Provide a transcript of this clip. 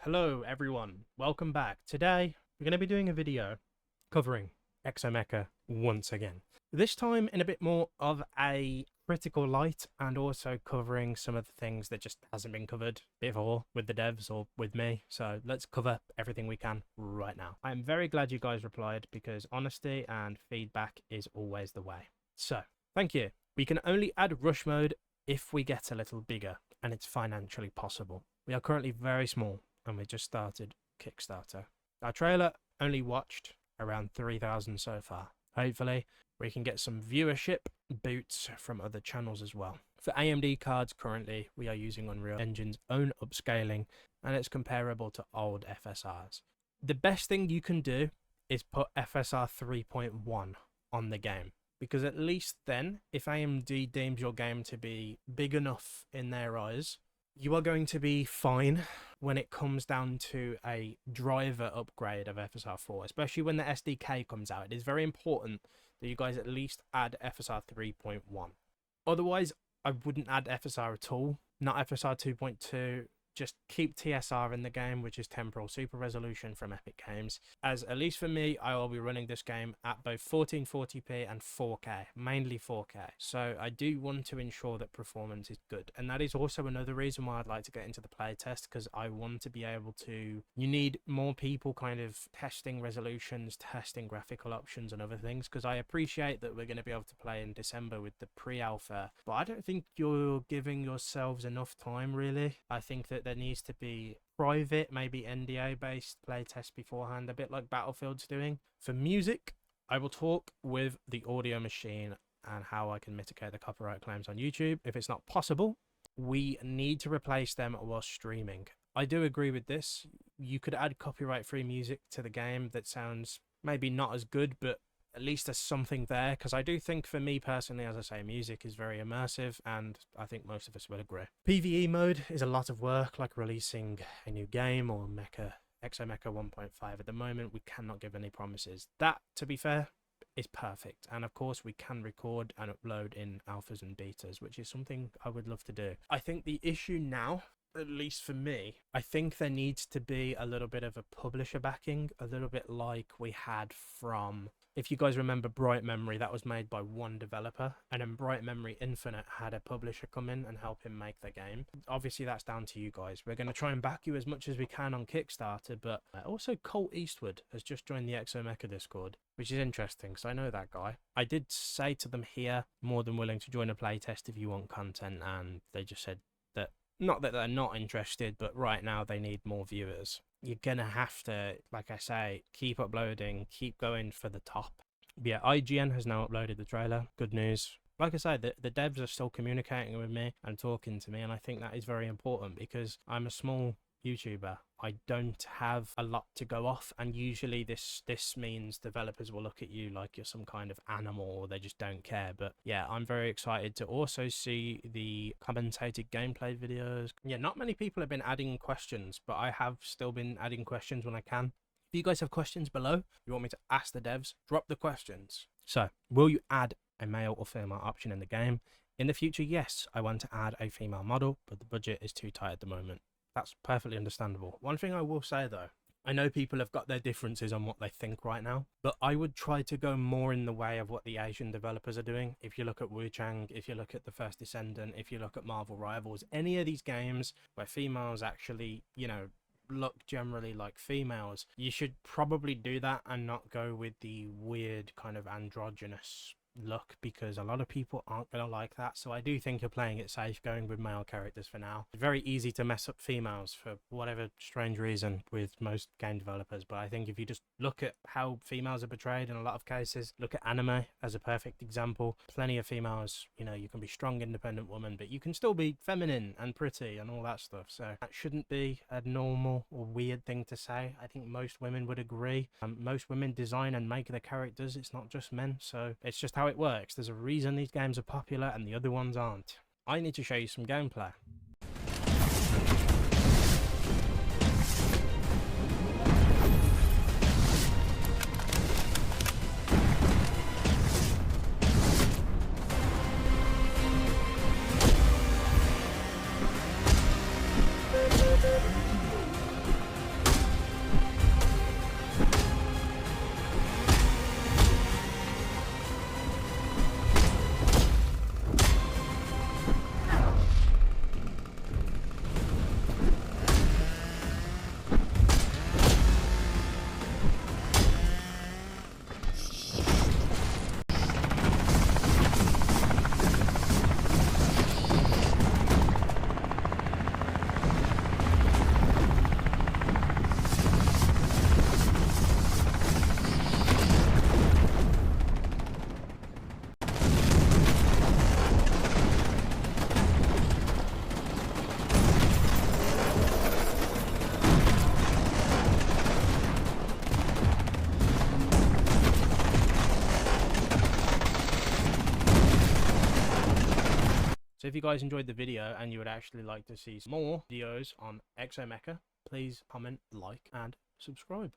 Hello everyone, welcome back. Today we're going to be doing a video covering ExoMecha once again. This time in a bit more of a critical light and also covering some of the things that just hasn't been covered before with the devs or with me. So let's cover everything we can right now. I'm very glad you guys replied because honesty and feedback is always the way. So thank you. We can only add rush mode if we get a little bigger and it's financially possible. We are currently very small and we just started Kickstarter. Our trailer only watched around 3,000 so far. Hopefully we can get some viewership boots from other channels as well. For AMD cards currently we are using Unreal Engine's own upscaling and it's comparable to old FSRs. The best thing you can do is put FSR 3.1 on the game, because at least then if AMD deems your game to be big enough in their eyes, you are going to be fine when it comes down to a driver upgrade of FSR 4, especially when the SDK comes out. It is very important that you guys at least add FSR 3.1. Otherwise, I wouldn't add FSR at all, not FSR 2.2. Just keep TSR in the game, which is temporal super resolution from Epic Games, as at least for me, I will be running this game at both 1440p and 4K, mainly 4K. So I do want to ensure that performance is good, and that is also another reason why I'd like to get into the playtest, because I want to be able to, you need more people kind of testing resolutions, testing graphical options and other things, because I appreciate that we're going to be able to play in December with the pre-alpha, but I don't think you're giving yourselves enough time really. I think that there needs to be private, maybe NDA based playtest beforehand, a bit like Battlefield's doing. For music, I will talk with the audio machine and how I can mitigate the copyright claims on YouTube. If it's not possible, we need to replace them while streaming. I do agree with this. You could add copyright free music to the game that sounds maybe not as good, but at least there's something there, because I do think for me personally, as I say, music is very immersive and I think most of us will agree. PvE mode is a lot of work, like releasing a new game or ExoMecha 1.5. At the moment we cannot give any promises. That, to be fair, is perfect, and of course we can record and upload in alphas and betas, which is something I would love to do. I think the issue now, at least for me, I think there needs to be a little bit of a publisher backing, a little bit like we had from, if you guys remember Bright Memory, that was made by one developer, and then Bright Memory Infinite had a publisher come in and help him make the game. Obviously that's down to you guys. We're going to try and back you as much as we can on Kickstarter, but also Colt Eastwood has just joined the ExoMecha Discord, which is interesting because I know that guy. I did say to them here, more than willing to join a playtest if you want content, and they just said that, not that they're not interested, but right now they need more viewers. You're gonna have to, like I say, keep uploading, keep going for the top. But yeah, IGN has now uploaded the trailer. Good news. Like I said, the devs are still communicating with me and talking to me, and I think that is very important because I'm a small YouTuber. I don't have a lot to go off, and usually this means developers will look at you like you're some kind of animal or they just don't care. But yeah, I'm very excited to also see the commentated gameplay videos. Yeah, not many people have been adding questions, but I have still been adding questions when I can. If you guys have questions below, you want me to ask the devs, drop the questions. So, will you add a male or female option in the game? In the future, yes, I want to add a female model, but the budget is too tight at the moment. That's perfectly understandable. One thing I will say though, I know people have got their differences on what they think right now, but I would try to go more in the way of what the Asian developers are doing. If you look at Wu Chang, if you look at The First Descendant, if you look at Marvel Rivals, any of these games where females actually, you know, look generally like females, you should probably do that and not go with the weird kind of androgynous look, because a lot of people aren't going to like that. So I do think you're playing it safe going with male characters for now. It's very easy to mess up females for whatever strange reason with most game developers, but I think if you just look at how females are portrayed in a lot of cases, look at anime as a perfect example. Plenty of females, you know, you can be strong independent woman, but you can still be feminine and pretty and all that stuff. So that shouldn't be a normal or weird thing to say. I think most women would agree. Most women design and make their characters, it's not just men, so it's just how it works. There's a reason these games are popular and the other ones aren't. I need to show you some gameplay. So if you guys enjoyed the video and you would actually like to see more videos on ExoMecha, please comment, like, and subscribe.